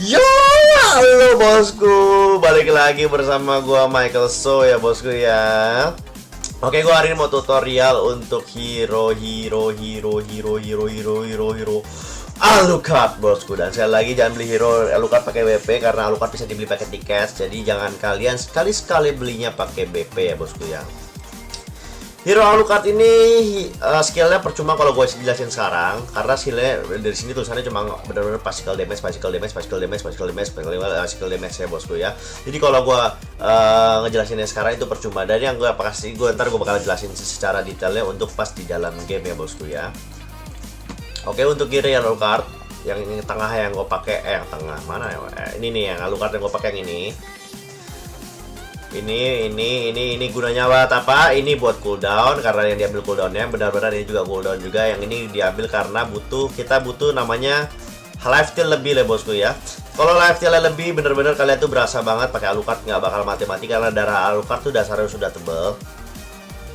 Yo, halo bosku, balik lagi bersama gua Michael So ya bosku ya. Oke, gua hari ini mau tutorial untuk hero Alucard bosku. Dan sekali lagi jangan beli hero Alucard pakai BP karena Alucard bisa dibeli pakai tiket. Jadi jangan kalian sekali-sekali belinya pakai BP ya bosku ya. Hero Alucard ini skillnya percuma kalau gue jelasin sekarang, karena skillnya dari sini tulisannya cuma benar-benar particle damage ya bosku ya. Jadi kalau gue ngejelasinnya sekarang itu percuma, dan yang gue pasti ntar gue bakal jelasin secara detailnya untuk pas di dalam game ya bosku ya. Oke, untuk hero Alucard yang ini tengah yang gue pakai, yang tengah mana ya? Ini nih yang Alucard yang gue pakai yang ini. Ini gunanya buat apa? Ini buat cooldown, karena yang diambil cooldownnya benar-benar ini juga cooldown juga. Yang ini diambil karena kita butuh namanya lifesteal lebih ya bosku ya. Kalau lifesteal lebih benar-benar kalian tuh berasa banget pakai Alucard, nggak bakal mati-mati karena darah Alucard tuh dasarnya sudah tebel.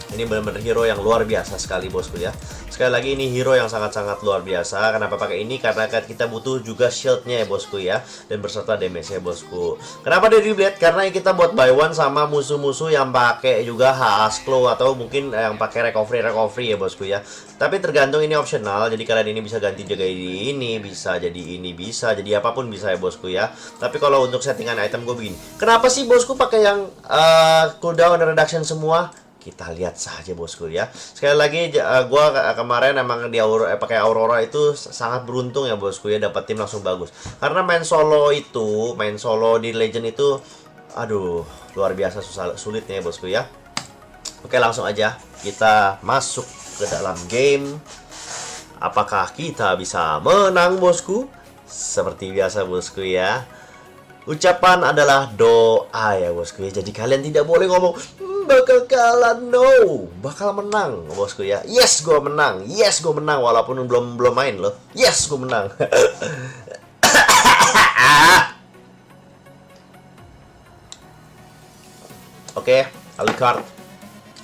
Ini benar-benar hero yang luar biasa sekali bosku ya. Sekali lagi ini hero yang sangat-sangat luar biasa. Kenapa pakai ini? Karena kita butuh juga shieldnya ya bosku ya, dan berserta damage ya bosku. Kenapa Daddy Blade? Karena kita buat buy one sama musuh-musuh yang pakai juga HS Claw atau mungkin yang pakai recovery ya bosku ya. Tapi tergantung, ini optional. Jadi kalian ini bisa ganti juga ini bisa jadi apapun bisa ya bosku ya. Tapi kalau untuk settingan item gue begini. Kenapa sih bosku pakai yang cooldown reduction semua? Kita lihat saja bosku ya. Sekali lagi gua kemarin emang di pakai Aurora itu sangat beruntung ya bosku ya, dapat tim langsung bagus. Karena main solo di Legend itu aduh luar biasa sulitnya ya bosku ya. Oke, langsung aja kita masuk ke dalam game. Apakah kita bisa menang bosku? Seperti biasa bosku ya. Ucapan adalah doa ya bosku ya. Jadi kalian tidak boleh ngomong bakal kalah, no, bakal menang bosku ya. Yes, gue menang. Walaupun belum main loh. Yes, gue menang. Oke, Alucard.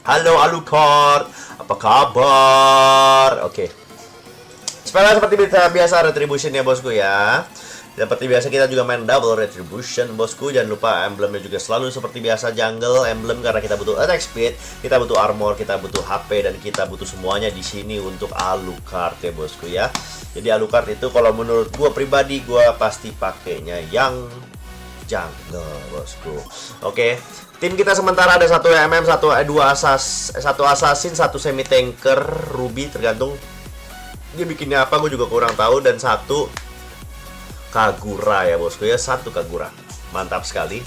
Halo Alucard, apa kabar? Oke. Seperti biasa retribution ya bosku ya. Seperti biasa kita juga main double retribution bosku. Jangan lupa emblemnya juga selalu seperti biasa jungle emblem, karena kita butuh attack speed, kita butuh armor, kita butuh HP, dan kita butuh semuanya di sini untuk Alucard ya bosku ya. Jadi Alucard itu kalau menurut gua pribadi, gua pasti pakainya yang jungle bosku. Oke. Tim kita sementara ada 1 MM, 2 assassin, 1 semi tanker, ruby, tergantung dia bikinnya apa, gue juga kurang tahu, dan 1 Kagura ya bosku ya, 1 Kagura. Mantap sekali.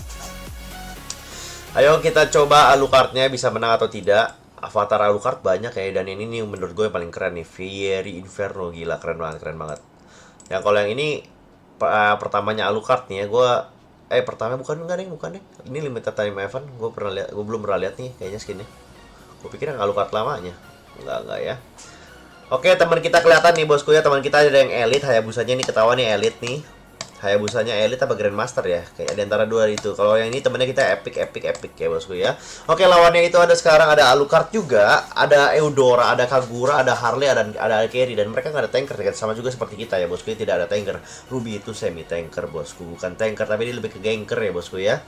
Ayo kita coba Alucardnya bisa menang atau tidak. Avatar Alucard banyak ya, dan ini nih menurut gue yang paling keren nih, Fiery Inferno. Gila, keren banget. Yang kalau yang ini pertamanya Alucard nih ya, gue pertama bukan deh. Ini limited time event. Gue belum pernah lihat nih kayaknya skinnya. Gue pikir yang Alucard lamanya. Enggak ya. Oke, teman kita kelihatan nih bosku ya. Teman kita ada yang elite, Hayabusanya nih ketahuan nih elite nih. Hayabusanya elite apa Grandmaster ya? Kayak di antara dua itu. Kalau yang ini temennya kita epic ya bosku ya. Oke, lawannya itu ada sekarang ada Alucard juga, ada Eudora, ada Kagura, ada Harley, ada Carry, dan mereka nggak ada tanker, sama juga seperti kita ya bosku. Tidak ada tanker. Ruby itu semi tanker bosku, bukan tanker tapi dia lebih ke ganker ya bosku ya.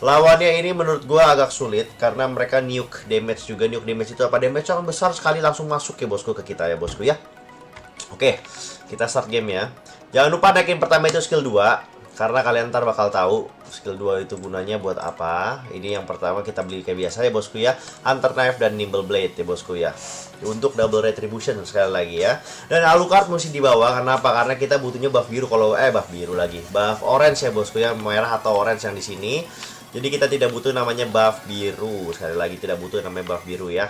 Lawannya ini menurut gua agak sulit karena mereka nuke damage juga. Nuke damage itu apa? Damage yang besar sekali langsung masuk ya bosku ke kita ya bosku ya. Oke, kita start game ya. Jangan lupa naikin pertama itu skill 2, karena kalian ntar bakal tahu skill 2 itu gunanya buat apa. Ini yang pertama kita beli kayak biasa ya bosku ya, Hunter Knife dan Nimble Blade ya bosku ya. Untuk double retribution sekali lagi ya. Dan Alucard mesti dibawa, kenapa? Karena kita butuhnya buff biru, buff orange ya bosku ya, merah atau orange yang di sini. Jadi kita tidak butuh namanya buff biru. Sekali lagi tidak butuh namanya buff biru ya.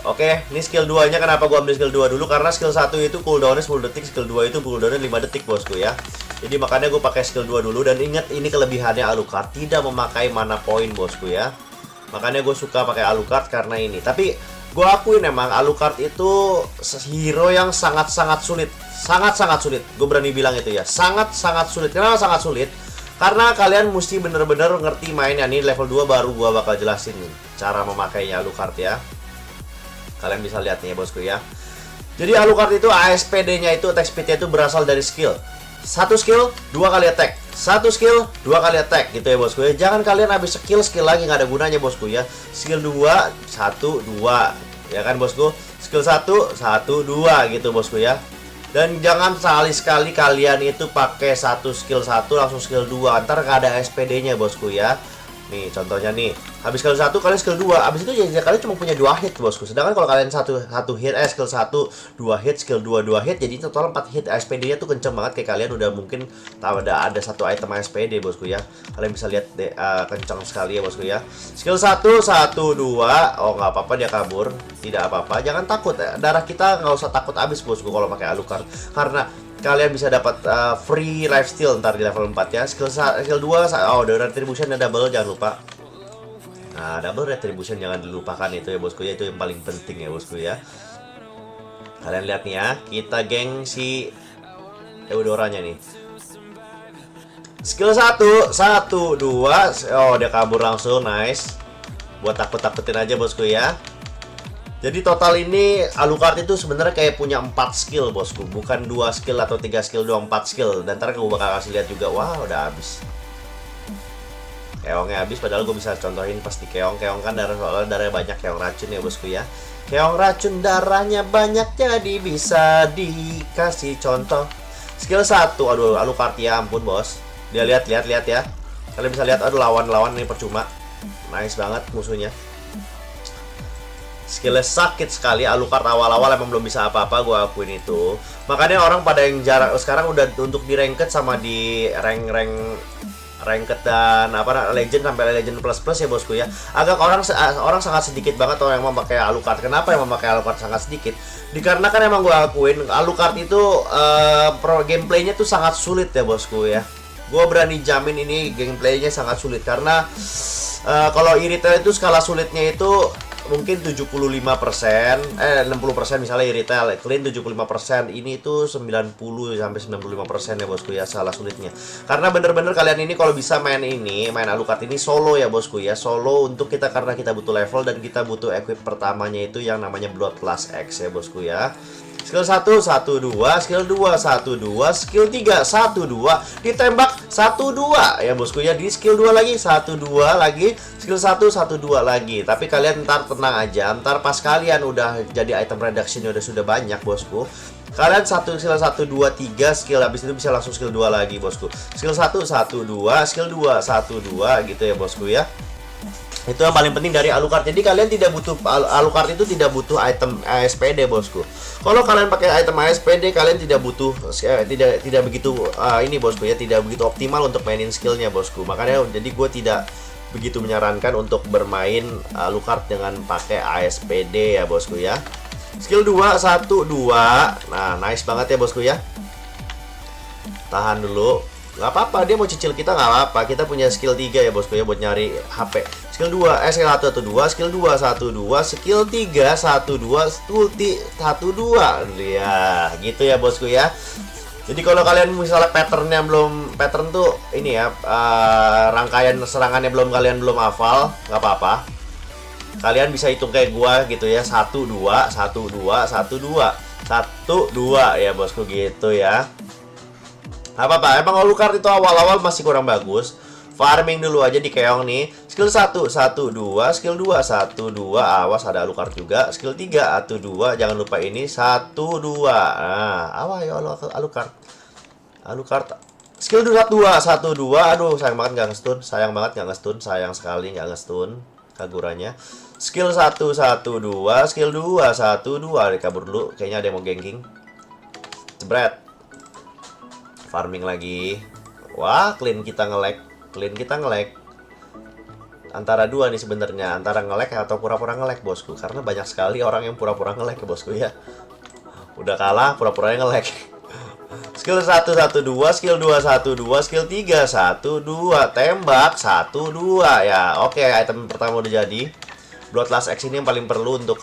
Oke, ini skill 2-nya kenapa gua ambil skill 2 dulu? Karena skill 1 itu cooldown-nya 10 detik, skill 2 itu cooldown-nya 5 detik bosku ya. Jadi makanya gue pakai skill 2 dulu. Dan ingat, ini kelebihannya Alucard, tidak memakai mana point bosku ya. Makanya gue suka pakai Alucard karena ini. Tapi gue akuin emang Alucard itu hero yang sangat-sangat sulit. Sangat-sangat sulit, gue berani bilang itu ya. Sangat-sangat sulit. Kenapa sangat sulit? Karena kalian mesti bener-bener ngerti mainnya. Ini level 2 baru gue bakal jelasin nih cara memakainya Alucard ya. Kalian bisa lihat nih ya bosku ya. Jadi Alucard itu ASPD-nya itu, attack speed-nya itu berasal dari skill. satu skill, 2 kali attack. Satu skill, 2 kali attack gitu ya bosku ya. Jangan kalian habis skill lagi nggak ada gunanya bosku ya. Skill 2, 1, 2 ya kan bosku. Skill 1, 1, 2 gitu bosku ya. Dan jangan sekali-sekali kalian itu pakai satu skill 1 langsung skill 2. Ntar nggak ada SPD-nya bosku ya. Nih contohnya nih, habis skill 1 kalian skill 2, habis itu ya kalian cuma punya 2 hit bosku. Sedangkan kalau kalian satu hit skill 1 2 hit, skill 2 2 hit, jadi total 4 hit. SPD-nya tuh kenceng banget, kayak kalian udah mungkin tahu ada satu item SPD bosku ya. Kalian bisa lihat kenceng sekali ya bosku ya. Skill 1 1 2, oh nggak apa-apa dia kabur, tidak apa-apa. Jangan takut, darah kita nggak usah takut habis bosku kalau pakai Alucard, karena kalian bisa dapat free lifesteal ntar di level 4 ya. Skill 2, oh the retribution double, jangan lupa. Nah, double retribution jangan dilupakan itu ya bosku ya, itu yang paling penting ya bosku ya. Kalian lihat nih ya, kita geng si Eudoranya nih. Skill 1 1 2, oh dia kabur langsung, nice. Buat takut-takutin aja bosku ya. Jadi total ini Alucard itu sebenarnya kayak punya 4 skill bosku, bukan 2 skill atau 3 skill doang, 4 skill. Dan ntar gue bakal kasih lihat juga, wah udah habis. Keongnya habis, padahal gue bisa contohin pasti keong. Keong kan soalnya darahnya banyak, keong racun ya bosku ya. Keong racun darahnya banyak, jadi bisa dikasih contoh. Skill 1, aduh Alucard ya ampun bos. Dia lihat ya. Kalian bisa lihat, aduh lawan ini percuma. Nice banget musuhnya. Skillnya sakit sekali. Alucard awal-awal emang belum bisa apa-apa, gue akuin itu. Makanya orang pada yang jarang sekarang udah untuk di ranked sama di ranked dan legend sampai legend plus ya bosku ya. Agak orang sangat sedikit banget orang yang memakai Alucard. Kenapa yang memakai Alucard sangat sedikit? Dikarenakan emang gue akuin Alucard itu pro gameplaynya tuh sangat sulit ya bosku ya. Gue berani jamin ini gameplaynya sangat sulit karena kalau Irithel itu skala sulitnya itu mungkin 75%, 60% misalnya Irithel, clean 75%, ini tuh 90 sampai 95% ya bosku ya salah sulitnya. Karena bener-bener kalian ini kalau bisa main Alucard ini solo ya bosku ya, solo untuk kita karena kita butuh level dan kita butuh equip pertamanya itu yang namanya Bloodlust X ya bosku ya. Skill 1 1 2, skill 2 1 2, skill 3 1 2, ditembak 1 2 ya bosku ya. Di skill 2 lagi 1 2 lagi, skill 1 1 2 lagi. Tapi kalian ntar tenang aja, ntar pas kalian udah jadi item reduction sudah banyak bosku, kalian skill 1 2 3 skill, habis itu bisa langsung skill 2 lagi bosku. Skill 1 1 2, skill 2 1 2 gitu ya bosku ya. Itu yang paling penting dari Alucard. Jadi kalian tidak butuh, Alucard itu tidak butuh item ASPD bosku. Kalau kalian pakai item ASPD, kalian tidak butuh, tidak begitu ini bosku ya, tidak begitu optimal untuk mainin skillnya bosku. Makanya jadi gue tidak begitu menyarankan untuk bermain Alucard dengan pakai ASPD ya bosku ya. Skill 2 1 2. Nah, nice banget ya bosku ya. Tahan dulu. Nggak apa-apa, dia mau cicil kita nggak apa-apa. Kita punya skill 3 ya bosku ya buat nyari HP. Skill 2, skill 1 1 2, skill 2 1 2, skill 3 1 2, ulti 1 2. Ya, gitu ya bosku ya. Jadi kalau kalian misalnya pattern tuh ini ya, rangkaian serangannya kalian belum hafal, nggak apa-apa. Kalian bisa hitung kayak gua gitu ya, 1 2 1 2 1 2 1 2 ya bosku gitu ya. Apa-apa, emang Alucard itu awal-awal masih kurang bagus. Farming dulu aja di keong nih. Skill 1 1 2, skill 2 1 2, awas ada Alucard juga. Skill 3 1 2, jangan lupa ini 1 2. Nah, awas ya Alucard. Skill 2 1 2, aduh sayang banget nggak nge-stun, sayang sekali nggak nge-stun Kaguranya. Skill 1 1 2, skill 2 1 2, kabur dulu, kayaknya ada yang mau ganking. Jebret. Farming lagi. Wah, clean kita nge-lag. Antara dua nih sebenarnya, antara nge-lag atau pura-pura nge-lag bosku. Karena banyak sekali orang yang pura-pura nge-lag ya bosku ya. Udah kalah, pura-puranya nge-lag. Skill 1 1 2, skill 2 1 2, skill 3 1 2, tembak 1 2 ya. Oke, item pertama udah jadi. Bloodlust X ini yang paling perlu untuk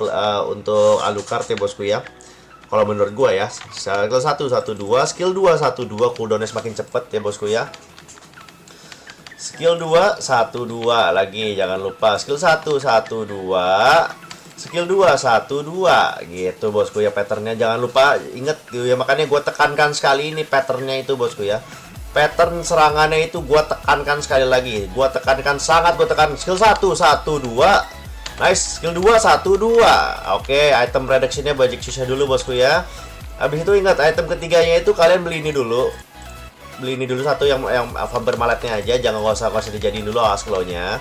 Alucard ya bosku ya. Kalau menurut gua ya, skill 1 1 2, skill 2 1 2, cooldownnya semakin cepet ya bosku ya. Skill 2 1 2 lagi, jangan lupa. Skill 1 1 2, skill 2 1 2 gitu bosku ya patternnya. Jangan lupa inget ya, makanya gue tekankan sekali ini patternnya itu bosku ya. Pattern serangannya itu gue tekankan sekali lagi, gue tekankan sangat, gue tekan skill 1 1 2 nice, skill 2 1 2. Oke, item reductionnya bajik susah dulu bosku ya. Habis itu ingat item ketiganya itu kalian beli ini dulu. Beli ini dulu satu yang vampir maletnya aja, jangan nggak usah dijadiin dulu asklownya.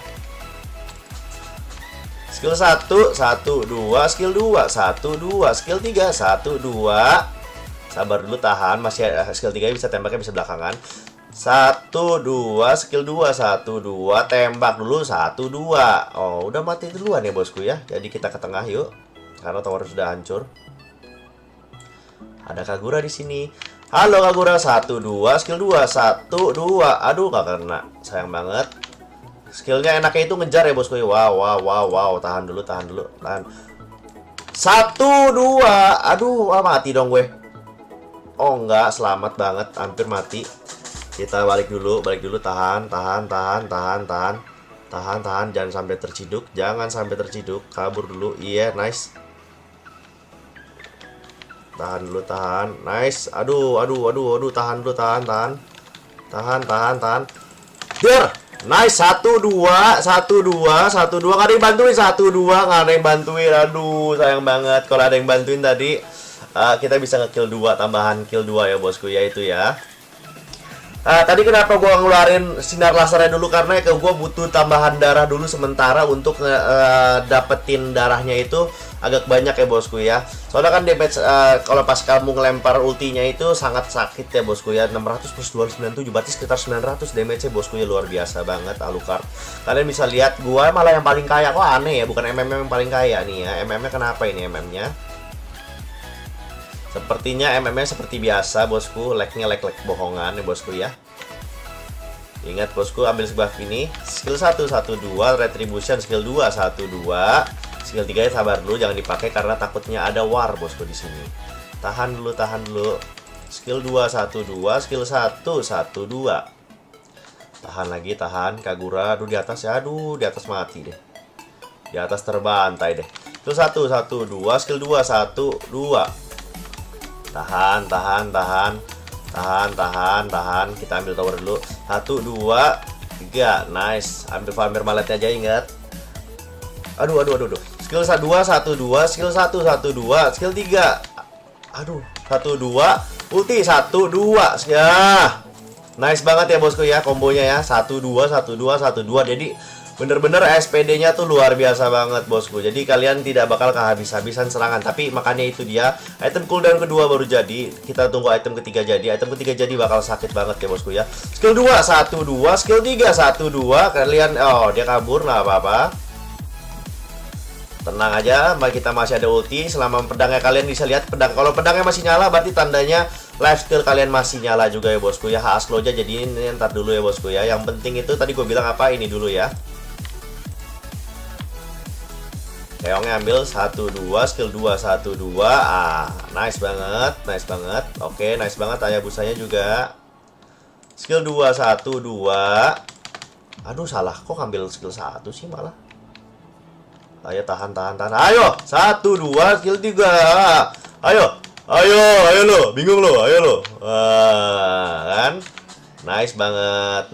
Skill 1 1 2 skill 2 1 2 skill 3 1 2. Sabar dulu, tahan, masih skill 3 bisa tembaknya bisa belakangan. 1 2 skill 2 1 2 tembak dulu 1 2. Oh, udah mati duluan ya bosku ya. Jadi kita ke tengah yuk. Karena tower sudah hancur. Ada Kagura di sini. Halo Kagura 1 2 skill 2 1 2. Aduh, gak kena. Sayang banget. Skillnya enaknya itu ngejar ya bosku. Wow. Tahan dulu. Tahan. 1 2. Aduh, mati dong gue. Oh enggak, selamat banget, hampir mati. Kita balik dulu, tahan, jangan sampai terciduk, kabur dulu. Iya, nice. Tahan dulu, nice. Aduh, tahan dulu, tahan. Der, nice, 1 2 gak ada yang bantuin, 1 2 gak ada yang bantuin. Aduh, sayang banget. Kalau ada yang bantuin tadi, kita bisa nge-kill 2, tambahan kill 2 ya bosku ya itu ya. Tadi kenapa gua ngeluarin sinar lasernya dulu, karena gua butuh tambahan darah dulu sementara untuk dapetin darahnya itu agak banyak ya bosku ya. Soalnya kan damage kalau pas kamu ngelempar ultinya itu sangat sakit ya bosku ya. 600 plus 297 berarti sekitar 900 damage nya bosku ya, luar biasa banget Alucard. Kalian bisa lihat gua malah yang paling kaya. Kok aneh ya, bukan MM yang paling kaya nih ya. MM-nya kenapa ini MM-nya? Sepertinya MM-nya seperti biasa bosku, lag-nya lag bohongan ya bosku ya. Ingat bosku, ambil sebuah ini, skill 1 1 2 retribution, skill 2 1 2, skill 3 sabar dulu jangan dipakai karena takutnya ada war bosku di sini. Tahan dulu. Skill 2 1 2, skill 1 1 2. Tahan lagi, Kagura, aduh di atas ya, di atas mati deh. Di atas terbantai deh. Skill 1 1 2, skill 2 1 2. Tahan. Kita ambil tower dulu. 1 2 3. Nice. Ambil vampir maletnya aja, ingat. Aduh. Skill 2 1 2, skill 1 1 2, skill 3. Aduh, 1 2, ulti 1 2. Ya. Nice banget ya bosku ya kombonya ya. 1 2 1 2 1 2. Jadi bener-bener SPD-nya tuh luar biasa banget bosku. Jadi kalian tidak bakal kehabis-habisan serangan. Tapi makanya itu dia, item cooldown kedua baru jadi. Kita tunggu item ketiga jadi. Item ketiga jadi bakal sakit banget ya bosku ya. Skill 2 1 2, skill 3 1 2. Kalian dia kabur, nggak apa-apa. Tenang aja, kita masih ada ulti. Selama pedangnya kalian bisa lihat kalau pedangnya masih nyala berarti tandanya lifesteal kalian masih nyala juga ya bosku ya. Aslo aja jadiin ntar dulu ya bosku ya. Yang penting itu tadi gue bilang apa, ini dulu ya. Keongnya ambil 1 2, skill 2 1 2. Nice banget. Oke, nice banget Hayabusanya juga. Skill 2 1 2. Aduh, salah. Kok ngambil skill 1 sih malah? Ayo tahan. Ayo, 1 2, skill 3. Ayo lo. Bingung lo. Ayo lo. Kan? Nice banget.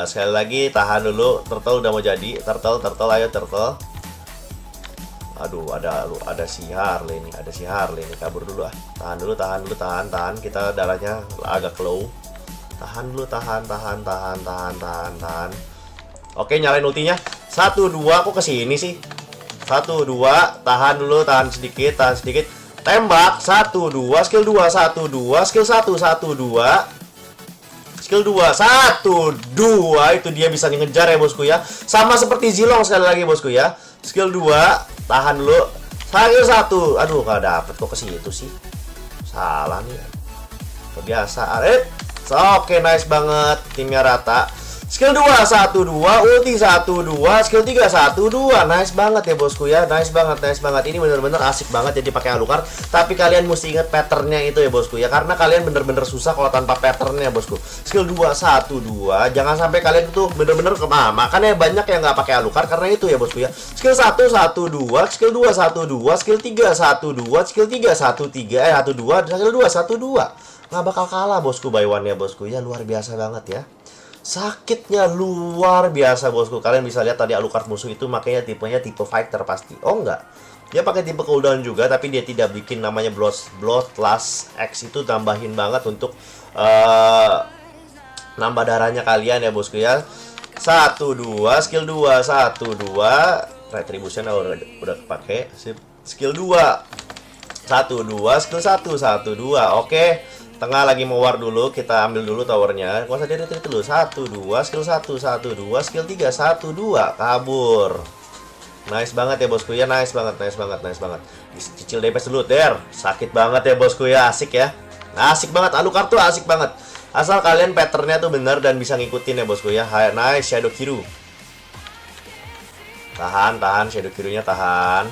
Sekali lagi tahan dulu. Turtle udah mau jadi. Turtle, ayo turtle. Aduh, ada si Harley nih, kabur dulu ah. Tahan. Kita darahnya agak low. Tahan. Oke, nyalain ultinya. 1 2, kok kesini sih? 1 2, tahan sedikit. Tembak 1 2, skill 2 1 2, skill 1 1 2. Skill 2 1 2, itu dia bisa ngejar ya bosku ya. Sama seperti Zilong sekali lagi bosku ya. Skill 2, tahan dulu. Skill 1. Aduh, gak dapet kok ke situ sih. Salah nih. Kebiasaan. Oke, nice banget. Timnya rata. Skill 2 1 2, ulti 1 2, skill 3 1 2. Nice banget ya bosku ya. Nice banget, nice banget. Ini bener-bener asik banget jadi pakai Alucard. Tapi kalian mesti ingat patternnya itu ya bosku ya. Karena kalian bener-bener susah kalau tanpa patternnya bosku. Skill 2 1 2. Jangan sampai kalian tuh bener-bener makanya banyak yang nggak pakai Alucard karena itu ya bosku ya. Skill 1 1 2, skill 2 1 2, skill 3 1 2, skill 3 1 3, 1 2, skill 2 1 2. Nggak bakal kalah bosku by one ya bosku ya. Luar biasa banget ya. Sakitnya luar biasa bosku. Kalian bisa lihat tadi Alucard musuh itu makanya tipenya tipe fighter pasti. Oh enggak, dia pakai tipe cooldown juga, tapi dia tidak bikin namanya Bloodlust X itu tambahin banget untuk nambah darahnya kalian ya bosku ya. 1 2, skill 2 1 2, retribution udah kepake. Skill 2 1 2, skill 1 1 2. Oke. Tengah lagi mau war dulu, kita ambil dulu towernya. Gak usah retreat dulu. 1 2, skill 1 1 2, skill 3 1 2, kabur. Nice banget ya bosku ya, nice banget, nice banget, nice banget. Cicil DPS dulu, der. Sakit banget ya bosku ya, asik ya. Asik banget, Alucard tuh asik banget. Asal kalian patternnya tuh benar dan bisa ngikutin ya bosku ya. Nice, Shadow Kiru. Tahan, tahan, Shadow Kirunya tahan.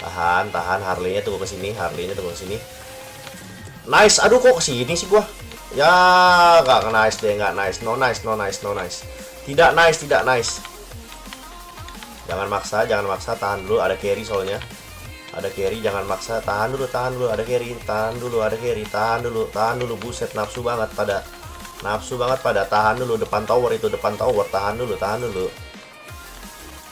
Tahan, tahan, Harley-nya tunggu kesini, Harley-nya tunggu kesini. Nice, aduh kok kesini sih gua. Ya, nggak nice deh, nggak nice. No nice, no nice, no nice. Tidak nice, tidak nice. Jangan maksa, jangan maksa. Tahan dulu, ada carry soalnya. Ada carry, jangan maksa. Tahan dulu, ada carry. Tahan dulu, ada carry. Tahan dulu. Buset, nafsu banget pada. Nafsu banget pada. Tahan dulu, depan tower itu, depan tower. Tahan dulu, tahan dulu.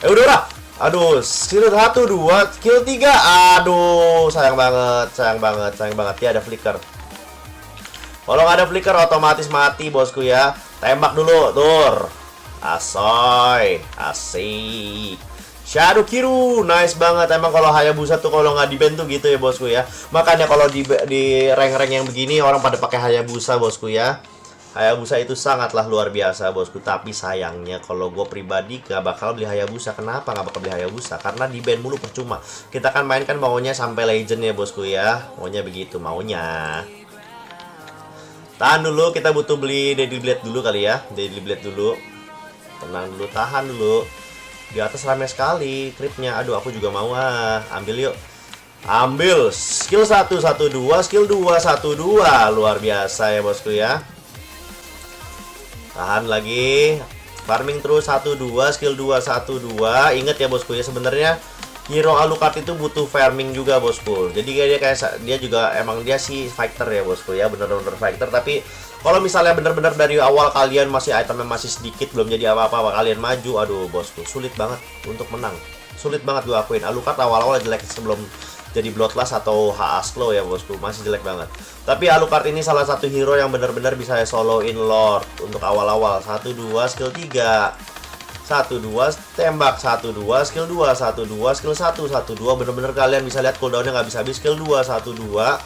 Udah lah. Aduh, skill 1 2, skill 3. Aduh, sayang banget, sayang banget, sayang banget. Dia ada flicker. Kalau nggak ada flicker otomatis mati bosku ya. Tembak dulu, tur. Asoy, asik. Shadow Kiru, nice banget. Emang kalau Hayabusa tuh kalau nggak di-ban tuh gitu ya bosku ya. Makanya kalau di rank-rank yang begini orang pada pakai Hayabusa bosku ya. Hayabusa itu sangatlah luar biasa bosku. Tapi sayangnya kalau gue pribadi gak bakal beli Hayabusa. Kenapa gak bakal beli Hayabusa? Karena di ban mulu percuma. Kita kan mainkan maunya sampai legend ya bosku ya. Maunya begitu maunya. Tahan dulu, kita butuh beli Deadly Blade dulu kali ya. Deadly Blade dulu. Tenang dulu, tahan dulu. Di atas rame sekali creepnya. Aduh aku juga mau ambil yuk. Ambil skill 1 1 2, skill 2 1 2. Luar biasa ya bosku ya. Tahan lagi. Farming terus 1 2, skill 2 1 2. Ingat ya bosku ya, sebenarnya hero Alucard itu butuh farming juga bosku. Jadi dia juga emang dia sih fighter ya bosku ya, bener-bener fighter. Tapi kalau misalnya bener-bener dari awal kalian masih itemnya masih sedikit, belum jadi apa-apa, kalian maju, aduh bosku, sulit banget untuk menang. Sulit banget gue akuin. Alucard awal-awal jelek sebelum jadi Bloodlust atau Haasclaw ya bosku, masih jelek banget. Tapi Alucard ini salah satu hero yang benar-benar bisa soloin Lord untuk awal-awal. 1 2, skill 3 1 2, tembak 1 2, skill 2 1 2, skill 1 1 2. Bener-bener kalian bisa lihat cooldownnya nggak bisa habis. Skill 2 1 2,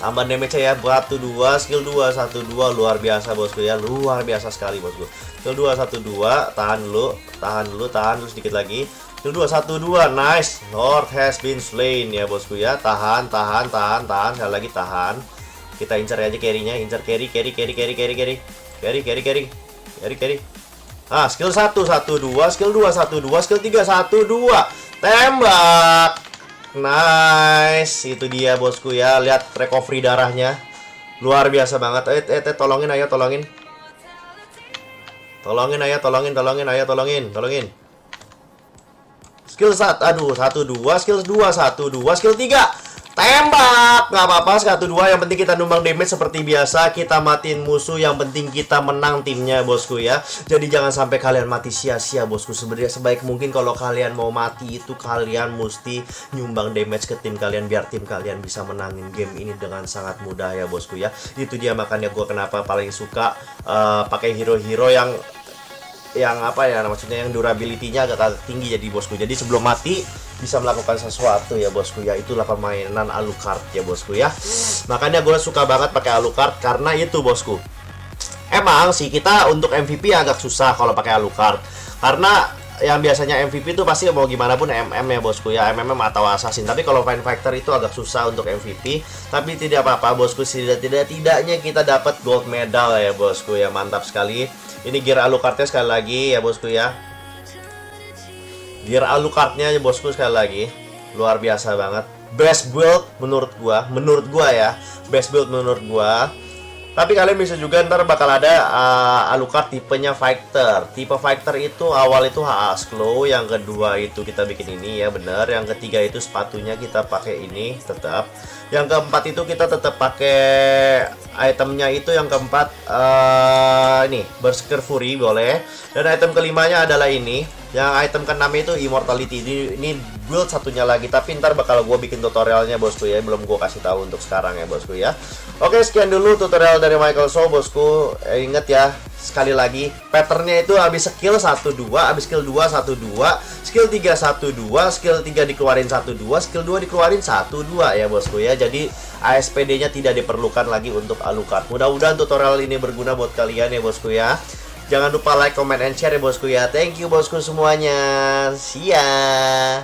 tambah damage ya 1 2, skill 2 1 2. Luar biasa bosku ya, luar biasa sekali bosku. Skill 2 1 2, tahan dulu, tahan dulu, tahan dulu sedikit lagi. Skill 2 1 2, nice. Lord has been slain ya bosku ya. Tahan, tahan, tahan, tahan. Sekali lagi tahan. Kita incer aja carry-nya, incer carry. Ah, skill 1 1 2, skill 2 1 2, skill 3 1 2. Tembak. Nice. Itu dia bosku ya. Lihat recovery darahnya. Luar biasa banget. Tolongin ayo, tolongin. Tolongin ayo, tolongin. Skill 1, aduh, 1 2, skill 2 1 2, skill 3. Tembak. Nggak apa-apa, 1 2. Yang penting kita numbang damage seperti biasa. Kita matiin musuh, yang penting kita menang timnya bosku ya. Jadi jangan sampai kalian mati sia-sia bosku. Sebenarnya sebaik mungkin kalau kalian mau mati itu kalian mesti nyumbang damage ke tim kalian biar tim kalian bisa menangin game ini dengan sangat mudah ya bosku ya. Itu dia makanya gue kenapa paling suka pakai hero-hero yang apa ya, maksudnya yang durability-nya agak tinggi jadi bosku. Jadi sebelum mati bisa melakukan sesuatu ya bosku ya. Itulah permainan Alucard ya bosku ya. Makanya gue suka banget pakai Alucard karena itu bosku. Emang sih kita untuk MVP agak susah kalau pakai Alucard karena yang biasanya MVP itu pasti mau gimana pun MM ya bosku ya, MM atau assassin. Tapi kalau Fine Fighter itu agak susah untuk MVP. Tapi tidak apa-apa bosku, tidaknya kita dapat gold medal ya bosku ya, mantap sekali. Ini gear Alucardnya sekali lagi ya bosku ya. Gear Alucardnya ya bosku sekali lagi, luar biasa banget. Best build menurut gua ya, best build menurut gua. Tapi kalian bisa juga ntar bakal ada Alucard tipenya fighter. Tipe fighter itu awal itu HS Claw, yang kedua itu kita bikin ini ya bener, yang ketiga itu sepatunya kita pakai ini tetap. Yang keempat itu kita tetap pakai itemnya itu, yang keempat ini Berserker Fury boleh. Dan item kelimanya adalah ini. Yang item keenam itu Immortality. Ini build satunya lagi, tapi ntar bakal gue bikin tutorialnya bosku ya, belum gue kasih tahu untuk sekarang ya bosku ya. Oke, sekian dulu tutorial dari Michael Soul bosku. Ingat ya, sekali lagi patternnya itu habis skill 1-2, habis skill 2-1-2, skill 3-1-2, skill 3 dikeluarin 1-2, skill 2 dikeluarin 1-2 ya bosku ya. Jadi ASPD nya tidak diperlukan lagi untuk Alucard. Mudah-mudahan tutorial ini berguna buat kalian ya bosku ya. Jangan lupa like, comment, and share ya bosku ya. Thank you bosku semuanya. See ya.